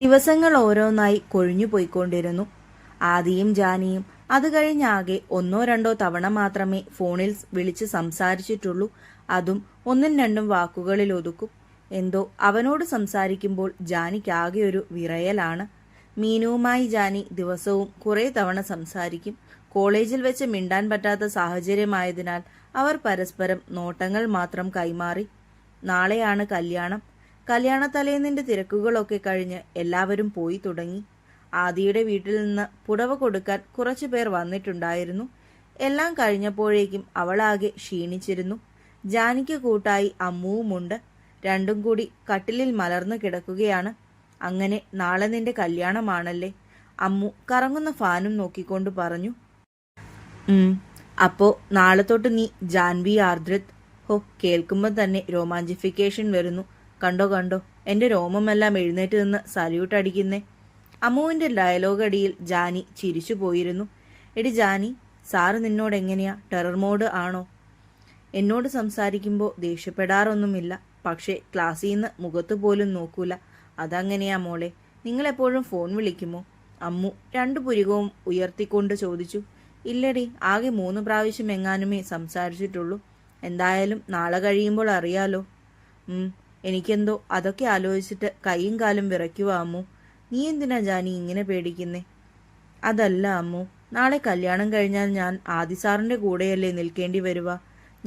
ദിവസങ്ങൾ ഓരോന്നായി കൊഴിഞ്ഞു പോയിക്കൊണ്ടിരുന്നു. ആദിയും ജാനിയും അത് കഴിഞ്ഞാകെ ഒന്നോ രണ്ടോ തവണ മാത്രമേ ഫോണിൽ വിളിച്ച് സംസാരിച്ചിട്ടുള്ളൂ. അതും ഒന്നും രണ്ടും വാക്കുകളിൽ ഒതുക്കും. എന്തോ അവനോട് സംസാരിക്കുമ്പോൾ ജാനിക്കാകെ ഒരു വിറയലാണ്. മീനുവുമായി ജാനി ദിവസവും കുറേ തവണ സംസാരിക്കും. കോളേജിൽ വെച്ച് മിണ്ടാൻ പറ്റാത്ത സാഹചര്യമായതിനാൽ അവർ പരസ്പരം നോട്ടങ്ങൾ മാത്രം കൈമാറി. നാളെയാണ് കല്യാണം. കല്യാണത്തലേന്നിന്റെ തിരക്കുകളൊക്കെ കഴിഞ്ഞ് എല്ലാവരും പോയി തുടങ്ങി. ആദിയുടെ വീട്ടിൽ നിന്ന് പുടവ കൊടുക്കാൻ കുറച്ചു പേർ വന്നിട്ടുണ്ടായിരുന്നു. എല്ലാം കഴിഞ്ഞപ്പോഴേക്കും അവളാകെ ക്ഷീണിച്ചിരുന്നു. ജാനിക്ക് കൂട്ടായി അമ്മുവുമുണ്ട്. രണ്ടും കൂടി കട്ടിലിൽ മലർന്നു കിടക്കുകയാണ്. അങ്ങനെ നാളെ നിന്റെ കല്യാണമാണല്ലേ? അമ്മു കറങ്ങുന്ന ഫാനും നോക്കിക്കൊണ്ട് പറഞ്ഞു. അപ്പോ നാളെ തൊട്ട് നീ ജാൻവി ആർദ്രത്. ഹോ, കേൾക്കുമ്പോൾ തന്നെ രോമാഞ്ചിഫിക്കേഷൻ വരുന്നു. കണ്ടോ കണ്ടോ, എന്റെ രോമമെല്ലാം എഴുന്നേറ്റ് നിന്ന് സല്യൂട്ട് അടിക്കുന്നേ. അമ്മുവിന്റെ ഡയലോഗ് അടിയിൽ ജാനി ചിരിച്ചു പോയിരുന്നു. എടി ജാനി, സാറ് നിന്നോട് എങ്ങനെയാ? ടെറർ മോഡ് ആണോ? എന്നോട് സംസാരിക്കുമ്പോൾ ദേഷ്യപ്പെടാറൊന്നുമില്ല. പക്ഷേ ക്ലാസ്സിൽ നിന്ന് മുഖത്ത് പോലും നോക്കൂല. അതങ്ങനെയാ മോളെ. നിങ്ങളെപ്പോഴും ഫോൺ വിളിക്കുമോ? അമ്മു രണ്ടു പുരികവും ഉയർത്തിക്കൊണ്ട് ചോദിച്ചു. ഇല്ലടി, ആകെ 3 പ്രാവശ്യം എങ്ങാനുമേ സംസാരിച്ചിട്ടുള്ളൂ. എന്തായാലും നാളെ കഴിയുമ്പോൾ അറിയാലോ. എനിക്കെന്തോ അതൊക്കെ ആലോചിച്ചിട്ട് കൈയും കാലും വിറയ്ക്കുക അമ്മു. നീ എന്തിനാ ജാനി ഇങ്ങനെ പേടിക്കുന്നേ? അതല്ല അമ്മു, നാളെ കല്യാണം കഴിഞ്ഞാൽ ഞാൻ ആദിസാറിന്റെ കൂടെയല്ലേ നിൽക്കേണ്ടി വരുക.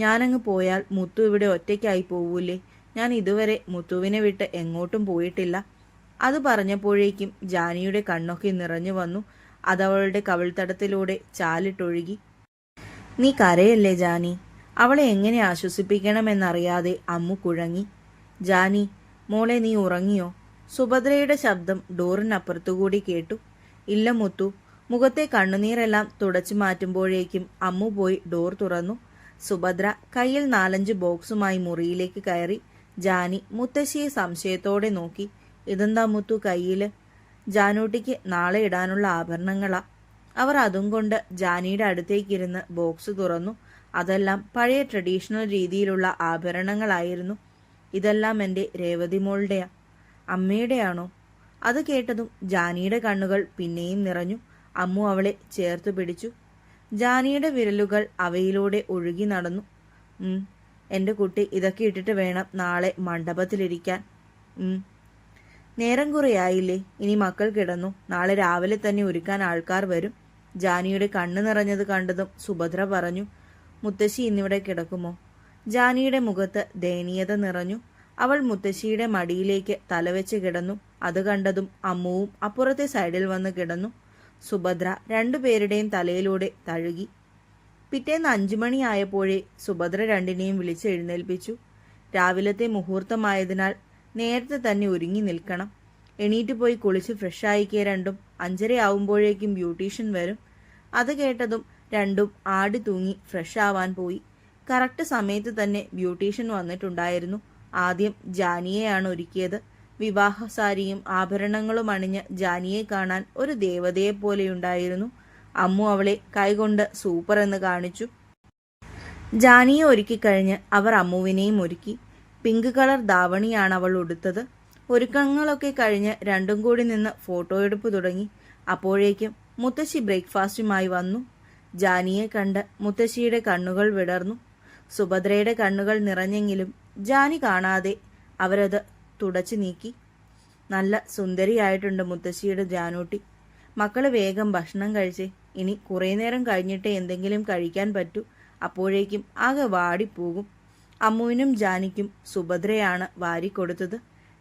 ഞാനങ്ങ് പോയാൽ മുത്തു ഇവിടെ ഒറ്റയ്ക്കായി പോവൂലേ? ഞാൻ ഇതുവരെ മുത്തുവിനെ വിട്ട് എങ്ങോട്ടും പോയിട്ടില്ല. അത് പറഞ്ഞപ്പോഴേക്കും ജാനിയുടെ കണ്ണൊക്കെ നിറഞ്ഞു വന്നു. അതവളുടെ കവിൾത്തടത്തിലൂടെ ചാലിട്ടൊഴുകി. നീ കരയല്ലേ ജാനി? അവളെ എങ്ങനെ ആശ്വസിപ്പിക്കണമെന്നറിയാതെ അമ്മു കുഴങ്ങി. ജാനി മോളെ, നീ ഉറങ്ങിയോ? സുഭദ്രയുടെ ശബ്ദം ഡോറിനപ്പുറത്തുകൂടി കേട്ടു. ഇല്ല മുത്തു. മുഖത്തെ കണ്ണുനീരെല്ലാം തുടച്ചു മാറ്റുമ്പോഴേക്കും അമ്മു പോയി ഡോർ തുറന്നു. സുഭദ്ര കയ്യിൽ 4-5 ബോക്സുമായി മുറിയിലേക്ക് കയറി. ജാനി മുത്തശ്ശിയെ സംശയത്തോടെ നോക്കി. ഇതെന്താ മുത്തു കയ്യില്? ജാനൂട്ടിക്ക് നാളെ ഇടാനുള്ള ആഭരണങ്ങളാ. അവർ അതും കൊണ്ട് ജാനിയുടെ അടുത്തേക്കിരുന്ന് ബോക്സ് തുറന്നു. അതെല്ലാം പഴയ ട്രഡീഷണൽ രീതിയിലുള്ള ആഭരണങ്ങളായിരുന്നു. ഇതെല്ലാം എൻ്റെ രേവതി മോളുടെയാ. അമ്മയുടെയാണോ? അത് കേട്ടതും ജാനിയുടെ കണ്ണുകൾ പിന്നെയും നിറഞ്ഞു. അമ്മു അവളെ ചേർത്ത് പിടിച്ചു. ജാനിയുടെ വിരലുകൾ അവയിലൂടെ ഒഴുകി നടന്നു. എൻ്റെ കുട്ടി, ഇതൊക്കെ ഇട്ടിട്ട് വേണം നാളെ മണ്ഡപത്തിലിരിക്കാൻ. നേരം കുറയായില്ലേ? ഇനി മക്കൾ കിടന്നു. നാളെ രാവിലെ തന്നെ ഒരുക്കാൻ ആൾക്കാർ വരും. ജാനിയുടെ കണ്ണ് നിറഞ്ഞത് കണ്ടതും സുഭദ്ര പറഞ്ഞു. മുത്തശ്ശി ഇന്നിവിടെ കിടക്കുമോ? ജാനിയുടെ മുഖത്ത് ദയനീയത നിറഞ്ഞു. അവൾ മുത്തശ്ശിയുടെ മടിയിലേക്ക് തലവെച്ച് കിടന്നു. അത് കണ്ടതും അമ്മുവും അപ്പുറത്തെ സൈഡിൽ വന്ന് കിടന്നു. സുഭദ്ര രണ്ടുപേരുടെയും തലയിലൂടെ തഴുകി. പിറ്റേന്ന് 5 മണിയായപ്പോഴേ സുഭദ്ര രണ്ടിനെയും വിളിച്ചെഴുന്നേൽപ്പിച്ചു. രാവിലത്തെ മുഹൂർത്തമായതിനാൽ നേരത്തെ തന്നെ ഒരുങ്ങി നിൽക്കണം. എണീറ്റ് പോയി കുളിച്ച് ഫ്രഷായിക്കേ രണ്ടും. 5:30 ആവുമ്പോഴേക്കും ബ്യൂട്ടീഷ്യൻ വരും. അത് കേട്ടതും രണ്ടും ആടി തൂങ്ങി ഫ്രഷ് ആവാൻ പോയി. കറക്റ്റ് സമയത്ത് തന്നെ ബ്യൂട്ടീഷ്യൻ വന്നിട്ടുണ്ടായിരുന്നു. ആദ്യം ജാനിയെയാണ് ഒരുക്കിയത്. വിവാഹ സാരിയും ആഭരണങ്ങളും അണിഞ്ഞ് ജാനിയെ കാണാൻ ഒരു ദേവതയെ പോലെയുണ്ടായിരുന്നു. അമ്മു അവളെ കൈകൊണ്ട് സൂപ്പർ എന്ന് കാണിച്ചു. ജാനിയെ ഒരുക്കിക്കഴിഞ്ഞ് അവർ അമ്മുവിനെയും ഒരുക്കി. പിങ്ക് കളർ ധാവണിയാണ് അവൾ ഉടുത്തത്. ഒരുക്കങ്ങളൊക്കെ കഴിഞ്ഞ് രണ്ടും കൂടി നിന്ന് ഫോട്ടോ എടുപ്പ് തുടങ്ങി. അപ്പോഴേക്കും മുത്തശ്ശി ബ്രേക്ക്ഫാസ്റ്റുമായി വന്നു. ജാനിയെ കണ്ട് മുത്തശ്ശിയുടെ കണ്ണുകൾ വിടർന്നു. സുഭദ്രയുടെ കണ്ണുകൾ നിറഞ്ഞെങ്കിലും ജാനി കാണാതെ അവരത് തുടച്ചു നീക്കി. നല്ല സുന്ദരിയായിട്ടുണ്ട് മുത്തശ്ശിയുടെ ജാനൂട്ടി. മക്കള് വേഗം ഭക്ഷണം കഴിച്ചേ. ഇനി കുറേ നേരം കഴിഞ്ഞിട്ടേ എന്തെങ്കിലും കഴിക്കാൻ പറ്റൂ. അപ്പോഴേക്കും ആകെ വാടിപ്പോകും. അമ്മുവിനും ജാനിക്കും സുഭദ്രയാണ് വാരിക്കൊടുത്തത്.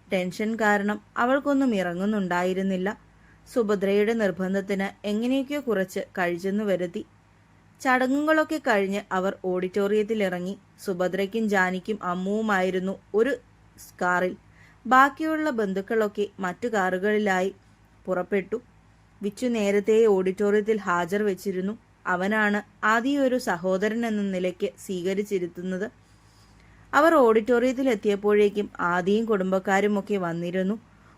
ടെൻഷൻ കാരണം അവൾക്കൊന്നും ഇറങ്ങുന്നുണ്ടായിരുന്നില്ല. സുഭദ്രയുടെ നിർബന്ധത്തിന് എങ്ങനെയൊക്കെയോ കുറച്ച് കഴിച്ചെന്നു വരുത്തി. ചടങ്ങുകളൊക്കെ കഴിഞ്ഞ് അവർ ഓഡിറ്റോറിയത്തിൽ ഇറങ്ങി. സുഭദ്രയ്ക്കും ജാനിക്കും അമ്മുവുമായിരുന്നു ഒരു കാറിൽ. ബാക്കിയുള്ള ബന്ധുക്കളൊക്കെ മറ്റു കാറുകളിലായി പുറപ്പെട്ടു. വിച്ചു നേരത്തെ ഓഡിറ്റോറിയത്തിൽ ഹാജർ വെച്ചിരുന്നു. അവനാണ് ആദ്യം ഒരു സഹോദരൻ എന്ന നിലയ്ക്ക് സ്വീകരിച്ചിരുത്തുന്നത്. അവർ ഓഡിറ്റോറിയത്തിൽ എത്തിയപ്പോഴേക്കും ആദിയും കുടുംബക്കാരുമൊക്കെ വന്നിരുന്നു.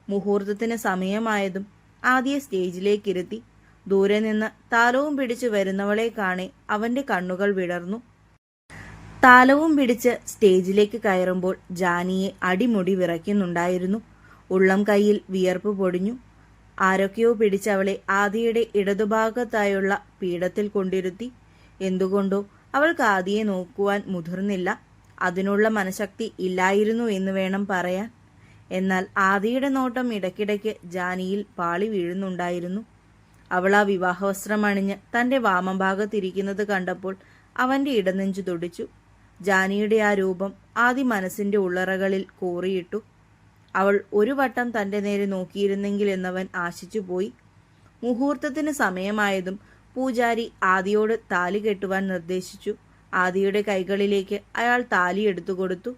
മുഹൂർത്തത്തിന് സമയമായതും ആദിയെ സ്റ്റേജിലേക്കിരുത്തി. ദൂരെ നിന്ന് താലവും പിടിച്ച് വരുന്നവളെ കാണെ അവന്റെ കണ്ണുകൾ വിടർന്നു. താലവും പിടിച്ച് സ്റ്റേജിലേക്ക് കയറുമ്പോൾ ജാനിയെ അടിമുടി വിറയ്ക്കുന്നുണ്ടായിരുന്നു. ഉള്ളം കൈയിൽ വിയർപ്പ് പൊടിഞ്ഞു. ആരൊക്കെയോ പിടിച്ചവളെ ആദിയുടെ ഇടതുഭാഗത്തായുള്ള പീഠത്തിൽ കൊണ്ടിരുത്തി. എന്തുകൊണ്ടോ അവൾക്ക് ആദിയെ നോക്കുവാൻ മുതിർന്നില്ല. അതിനുള്ള മനഃശക്തി ഇല്ലായിരുന്നു എന്ന് വേണം പറയാൻ. എന്നാൽ ആദിയുടെ നോട്ടം ഇടയ്ക്കിടയ്ക്ക് ജാനിയിൽ പാളി വീഴുന്നുണ്ടായിരുന്നു. അവൾ ആ വിവാഹവസ്ത്രം അണിഞ്ഞ് തൻ്റെ വാമഭാഗത്തിരിക്കുന്നത് കണ്ടപ്പോൾ അവൻ്റെ ഇടനെഞ്ചു തുടിച്ചു. ജാനിയുടെ ആ രൂപം ആദി മനസ്സിൻ്റെ ഉള്ളറകളിൽ കോറിയിട്ടു. അവൾ ഒരു വട്ടം തൻ്റെ നേരെ നോക്കിയിരുന്നെങ്കിൽ എന്നവൻ ആശിച്ചുപോയി. മുഹൂർത്തത്തിന് സമയമായതും പൂജാരി ആദിയോട് താലി കെട്ടുവാൻ നിർദ്ദേശിച്ചു. ആദിയുടെ കൈകളിലേക്ക് അയാൾ താലി എടുത്തു കൊടുത്തു.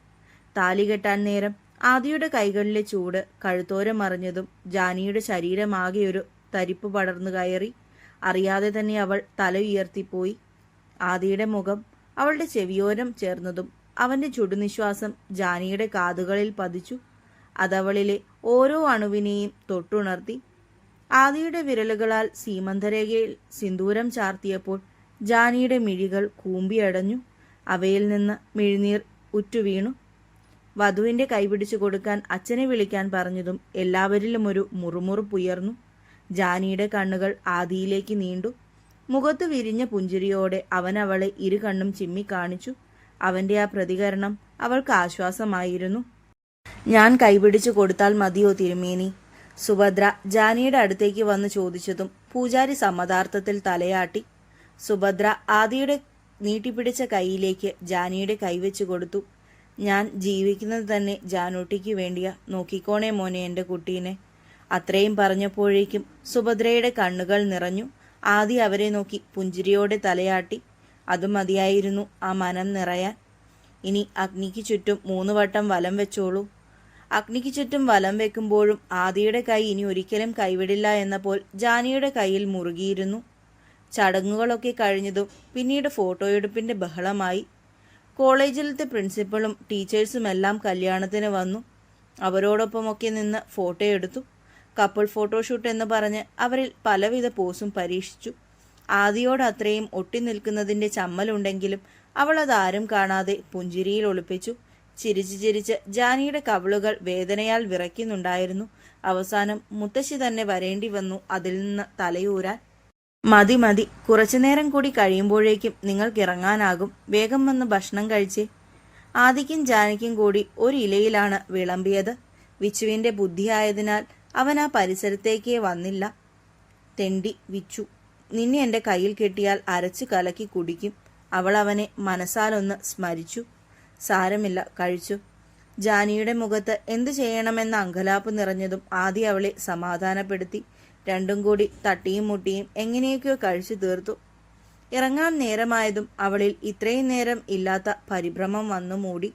താലി കെട്ടാൻ നേരം ആദിയുടെ കൈകളിലെ ചൂട് കഴുത്തോരം മറിഞ്ഞതും ജാനിയുടെ ശരീരമാകെ ഒരു തരിപ്പ് പടർന്നു കയറി. അറിയാതെ തന്നെ അവൾ തല ഉയർത്തിപ്പോയി. ആദിയുടെ മുഖം അവളുടെ ചെവിയോരം ചേർന്നതും അവൻ്റെ ചുടുനിശ്വാസം ജാനിയുടെ കാതുകളിൽ പതിച്ചു. അതവളിലെ ഓരോ അണുവിനെയും തൊട്ടുണർത്തി. ആദിയുടെ വിരലുകളാൽ സീമന്തരേഖയിൽ സിന്ദൂരം ചാർത്തിയപ്പോൾ ജാനിയുടെ മിഴികൾ കൂമ്പിയടഞ്ഞു. അവയിൽ നിന്ന് മിഴിനീർ ഉറ്റുവീണു. വധുവിൻ്റെ കൈപിടിച്ചു കൊടുക്കാൻ അച്ഛനെ വിളിക്കാൻ പറഞ്ഞതും എല്ലാവരിലും ഒരു മുറുമുറുപ്പുയർന്നു. ജാനിയുടെ കണ്ണുകൾ ആദിയിലേക്ക് നീണ്ടു. മുഖത്ത് വിരിഞ്ഞ പുഞ്ചിരിയോടെ അവൻ അവളെ ഇരു കണ്ണും ചിമ്മി കാണിച്ചു. അവൻ്റെ ആ പ്രതികരണം അവൾക്ക് ആശ്വാസമായിരുന്നു. ഞാൻ കൈപിടിച്ചു കൊടുത്താൽ മതിയോ തിരുമേനി? സുഭദ്ര ജാനിയുടെ അടുത്തേക്ക് വന്ന് ചോദിച്ചതും പൂജാരി സമ്മതാർത്ഥത്തിൽ തലയാട്ടി. സുഭദ്ര ആദിയുടെ നീട്ടിപ്പിടിച്ച കൈയിലേക്ക് ജാനിയുടെ കൈവച്ചു കൊടുത്തു. ഞാൻ ജീവിക്കുന്നത് തന്നെ ജാനൂട്ടിക്ക് വേണ്ടിയാ. നോക്കിക്കോണേ മോനെ എൻ്റെ കുട്ടീനെ. അത്രയും പറഞ്ഞപ്പോഴേക്കും സുഭദ്രയുടെ കണ്ണുകൾ നിറഞ്ഞു. ആദി അവരെ നോക്കി പുഞ്ചിരിയോടെ തലയാട്ടി. അത് മതിയായിരുന്നു ആ മനം നിറയാൻ. ഇനി അഗ്നിക്ക് ചുറ്റും 3 വട്ടം വലം വെച്ചോളൂ. അഗ്നിക്ക് ചുറ്റും വലം വെക്കുമ്പോഴും ആദിയുടെ കൈ ഇനി ഒരിക്കലും കൈവിടില്ല എന്നപ്പോൾ ജാനിയുടെ കയ്യിൽ മുറുകിയിരുന്നു. ചടങ്ങുകളൊക്കെ കഴിഞ്ഞതും പിന്നീട് ഫോട്ടോയെടുപ്പിൻ്റെ ബഹളമായി. കോളേജിലത്തെ പ്രിൻസിപ്പളും ടീച്ചേഴ്സുമെല്ലാം കല്യാണത്തിന് വന്നു. അവരോടൊപ്പമൊക്കെ നിന്ന് ഫോട്ടോ എടുത്തു. കപ്പിൾ ഫോട്ടോഷൂട്ട് എന്ന് പറഞ്ഞ് അവരിൽ പലവിധ പോസും പരീക്ഷിച്ചു. ആദിയോട് അത്രയും ഒട്ടി നിൽക്കുന്നതിൻ്റെ ചമ്മലുണ്ടെങ്കിലും അവൾ അതാരും കാണാതെ പുഞ്ചിരിയിൽ ഒളിപ്പിച്ചു. ചിരിച്ച് ചിരിച്ച് ജാനിയുടെ കവിളുകൾ വേദനയാൽ വിറയ്ക്കുന്നുണ്ടായിരുന്നു. അവസാനം മുത്തശ്ശി തന്നെ വരേണ്ടി വന്നു അതിൽ നിന്ന് തലയൂരാൻ. മതി മതി, കുറച്ചുനേരം കൂടി കഴിയുമ്പോഴേക്കും നിങ്ങൾക്കിറങ്ങാനാകും. വേഗം വന്ന് ഭക്ഷണം കഴിച്ചേ. ആദിക്കും ജാനിക്കും കൂടി ഒരു ഇലയിലാണ് വിളമ്പിയത്. വിച്ചുവിൻ്റെ ബുദ്ധിയായതിനാൽ അവൻ ആ പരിസരത്തേക്കേ വന്നില്ല. തെണ്ടി വിച്ചു, നിന്നെ എൻ്റെ കയ്യിൽ കെട്ടിയാൽ അരച്ചു കലക്കി കുടിക്കും. അവൾ അവനെ മനസ്സാലൊന്ന് സ്മരിച്ചു. സാരമില്ല, കഴിച്ചു. ജാനിയുടെ മുഖത്ത് എന്തു ചെയ്യണമെന്ന അങ്കലാപ്പ് നിറഞ്ഞതും ആദി അവളെ സമാധാനപ്പെടുത്തി. രണ്ടും കൂടി തട്ടിയും മുട്ടിയും എങ്ങനെയൊക്കെയോ കഴിച്ചു തീർത്തു. ഇറങ്ങാൻ നേരമായതും അവളിൽ ഇത്രയും നേരം ഇല്ലാത്ത പരിഭ്രമം വന്നു മൂടി.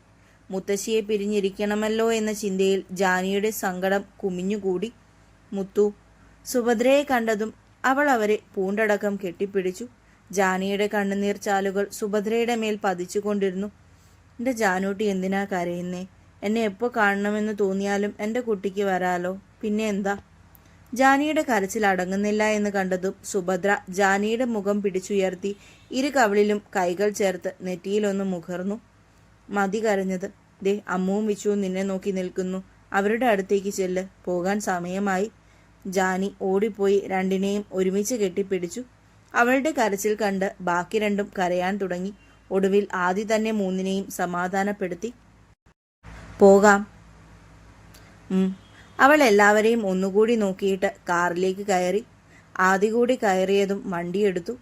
മുത്തശ്ശിയെ പിരിഞ്ഞിരിക്കണമല്ലോ എന്ന ചിന്തയിൽ ജാനിയുടെ സങ്കടം കുമിഞ്ഞുകൂടി. മുത്തു. സുഭദ്രയെ കണ്ടതും അവൾ അവരെ പൂണ്ടടക്കം കെട്ടിപ്പിടിച്ചു. ജാനിയുടെ കണ്ണുനീർ ചാലുകൾ സുഭദ്രയുടെ മേൽ പതിച്ചുകൊണ്ടിരുന്നു. എൻ്റെ ജാനൂട്ടി എന്തിനാ കരയുന്നേ? എന്നെ എപ്പോൾ കാണണമെന്ന് തോന്നിയാലും എൻ്റെ കുട്ടിക്ക് വരാലോ. പിന്നെ എന്താ? ജാനിയുടെ കരച്ചിൽ അടങ്ങുന്നില്ല എന്ന് കണ്ടതും സുഭദ്ര ജാനിയുടെ മുഖം പിടിച്ചുയർത്തി ഇരു കവിളിലും കൈകൾ ചേർത്ത് നെറ്റിയിലൊന്ന് മുഖർന്നു. മതി കരഞ്ഞത്. ദേ അമ്മുവും വിച്ചുവും നിന്നെ നോക്കി നിൽക്കുന്നു. അവരുടെ അടുത്തേക്ക് ചെല്ല്. പോകാൻ സമയമായി. ജാനി ഓടിപ്പോയി രണ്ടിനെയും ഒരുമിച്ച് കെട്ടിപ്പിടിച്ചു. അവളുടെ കരച്ചിൽ കണ്ട് ബാക്കി രണ്ടും കരയാൻ തുടങ്ങി. ഒടുവിൽ ആദി തന്നെ മൂന്നിനെയും സമാധാനപ്പെടുത്തി. പോകാം. അവൾ എല്ലാവരെയും ഒന്നുകൂടി നോക്കിയിട്ട് കാറിലേക്ക് കയറി. ആദി കൂടി കയറിയതും വണ്ടിയെടുത്തു.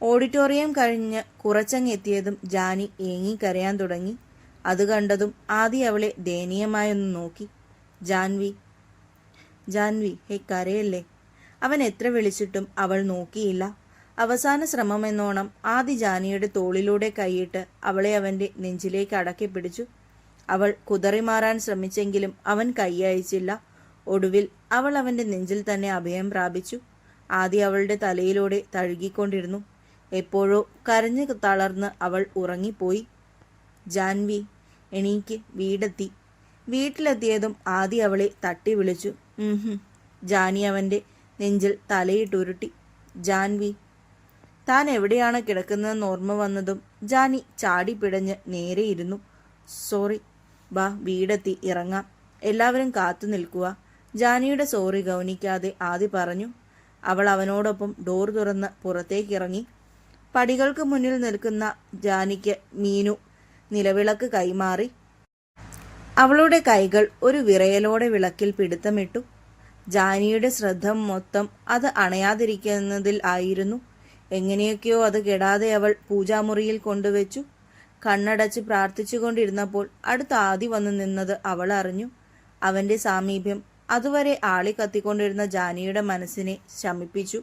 ഓഡിറ്റോറിയം കഴിഞ്ഞ് കുറച്ചങ്ങ് എത്തിയതും ജാനി ഏങ്ങി കരയാൻ തുടങ്ങി. അത് കണ്ടതും ആദി അവളെ ദയനീയമായൊന്ന് നോക്കി. ജാൻവി, ജാൻവി, ഹേ കരയല്ലേ. അവൻ എത്ര വിളിച്ചിട്ടും അവൾ നോക്കിയില്ല. അവസാന ശ്രമമെന്നോണം ആദി ജാനിയുടെ തോളിലൂടെ കൈയിട്ട് അവളെ അവൻ്റെ നെഞ്ചിലേക്ക് അടക്കി പിടിച്ചു. അവൾ കുതറിമാറാൻ ശ്രമിച്ചെങ്കിലും അവൻ കൈ അയച്ചില്ല. ഒടുവിൽ അവൾ അവൻ്റെ നെഞ്ചിൽ തന്നെ അഭയം പ്രാപിച്ചു. ആദി അവളുടെ തലയിലൂടെ തഴുകിക്കൊണ്ടിരുന്നു. എപ്പോഴോ കരഞ്ഞു തളർന്ന് അവൾ ഉറങ്ങിപ്പോയി. ജാൻവി, എണീക്ക്, വീടെത്തി. വീട്ടിലെത്തിയതും ആദി അവളെ തട്ടി വിളിച്ചു. ജാനി അവൻ്റെ നെഞ്ചിൽ തലയിട്ടുരുട്ടി. ജാൻവി. താൻ എവിടെയാണ് കിടക്കുന്നതെന്ന് ഓർമ്മ വന്നതും ജാനി ചാടി പിടഞ്ഞ് നേരെയിരുന്നു. സോറി. ബാ, വീടെത്തി, ഇറങ്ങാം. എല്ലാവരും കാത്തു നിൽക്കുക. ജാനിയുടെ സോറി ഗൗനിക്കാതെ ആദി പറഞ്ഞു. അവൾ അവനോടൊപ്പം ഡോർ തുറന്ന് പുറത്തേക്കിറങ്ങി. പടികൾക്ക് മുന്നിൽ നിൽക്കുന്ന ജാനിക്ക് മീനു നിലവിളക്ക് കൈമാറി. അവളുടെ കൈകൾ ഒരു വിറയലോടെ വിളക്കിൽ പിടുത്തമിട്ടു. ജാനിയുടെ ശ്രദ്ധ മൊത്തം അത് അണയാതിരിക്കുന്നതിൽ ആയിരുന്നു. എങ്ങനെയൊക്കെയോ അത് കെടാതെ അവൾ പൂജാമുറിയിൽ കൊണ്ടുവച്ചു. കണ്ണടച്ച് പ്രാർത്ഥിച്ചുകൊണ്ടിരുന്നപ്പോൾ അടുത്ത ആദി വന്നു നിന്നത് അവൾ അറിഞ്ഞു. അവന്റെ സാമീപ്യം അതുവരെ ആളി കത്തിക്കൊണ്ടിരുന്ന ജാനിയുടെ മനസ്സിനെ ശമിപ്പിച്ചു.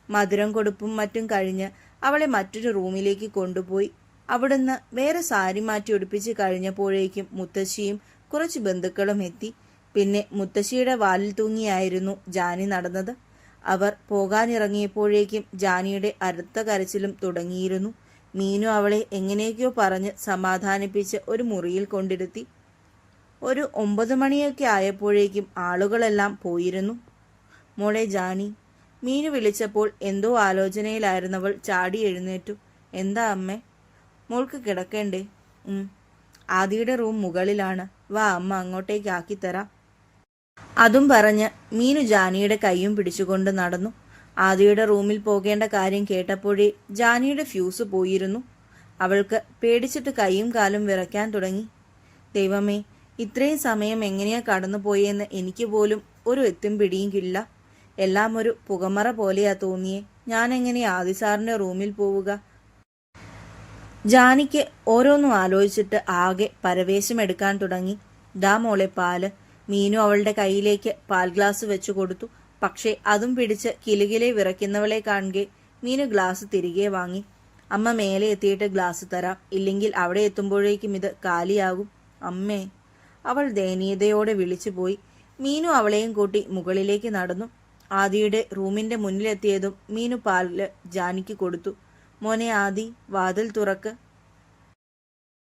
മധുരം കൊടുപ്പും മറ്റും കഴിഞ്ഞ് അവളെ മറ്റൊരു റൂമിലേക്ക് കൊണ്ടുപോയി. അവിടുന്ന് വേറെ സാരി മാറ്റി ഉടുപ്പിച്ച് കഴിഞ്ഞപ്പോഴേക്കും മുത്തശ്ശിയും കുറച്ച് ബന്ധുക്കളും എത്തി. പിന്നെ മുത്തശ്ശിയുടെ വാലിൽ തൂങ്ങിയായിരുന്നു ജാനി നടന്നത്. അവർ പോകാനിറങ്ങിയപ്പോഴേക്കും ജാനിയുടെ അടുത്ത കരച്ചിലും തുടങ്ങിയിരുന്നു. മീനു അവളെ എങ്ങനെയൊക്കെയോ പറഞ്ഞ് സമാധാനിപ്പിച്ച് ഒരു മുറിയിൽ കൊണ്ടിരുത്തി. ഒരു 9 മണിയൊക്കെ ആയപ്പോഴേക്കും ആളുകളെല്ലാം പോയിരുന്നു. മോളെ ജാനി, മീനു വിളിച്ചപ്പോൾ എന്തോ ആലോചനയിലായിരുന്നവൾ ചാടി എഴുന്നേറ്റു. എന്താ അമ്മേ? മോൾക്ക് കിടക്കണ്ടേ? ആദിയുടെ റൂം മുകളിലാണ്, വാ അമ്മ അങ്ങോട്ടേക്ക് ആക്കിത്തരാം. അതും പറഞ്ഞ് മീനു ജാനിയുടെ കൈയും പിടിച്ചുകൊണ്ട് നടന്നു. ആദിയുടെ റൂമിൽ പോകേണ്ട കാര്യം കേട്ടപ്പോഴേ ജാനിയുടെ ഫ്യൂസ് പോയിരുന്നു. അവൾക്ക് പേടിച്ചിട്ട് കൈയും കാലും വിറയ്ക്കാൻ തുടങ്ങി. ദൈവമേ, ഇത്രയും സമയം എങ്ങനെയാ കടന്നുപോയെന്ന് എനിക്ക് പോലും ഒരു എത്തും പിടിയുമില്ല. എല്ലാം ഒരു പുകമറ പോലെയാ തോന്നിയേ. ഞാൻ എങ്ങനെ ആദി സാറിന്റെ റൂമിൽ പോവുക? ജാനിക്ക് ഓരോന്നും ആലോചിച്ചിട്ട് ആകെ പരവേശമെടുക്കാൻ തുടങ്ങി. ദാ മോളെ പാല്. മീനു അവളുടെ കയ്യിലേക്ക് പാൽ ഗ്ലാസ് വെച്ചു കൊടുത്തു. പക്ഷേ അതും പിടിച്ച് കിലുകിലെ വിറയ്ക്കുന്നവളെ കാണുകെ മീനു ഗ്ലാസ് തിരികെ വാങ്ങി. അമ്മ മേലെ എത്തിയിട്ട് ഗ്ലാസ് തരാം, ഇല്ലെങ്കിൽ അവിടെ എത്തുമ്പോഴേക്കും ഇത് കാലിയാകും. അമ്മേ, അവൾ ദയനീയതയോടെ വിളിച്ചുപോയി. മീനു അവളെയും കൂട്ടി മുകളിലേക്ക് നടന്നു. ആദിയുടെ റൂമിന്റെ മുന്നിലെത്തിയതും മീനു പാല് ജാനിക്ക് കൊടുത്തു. മോനെ ആദി, വാതിൽ തുറക്ക്.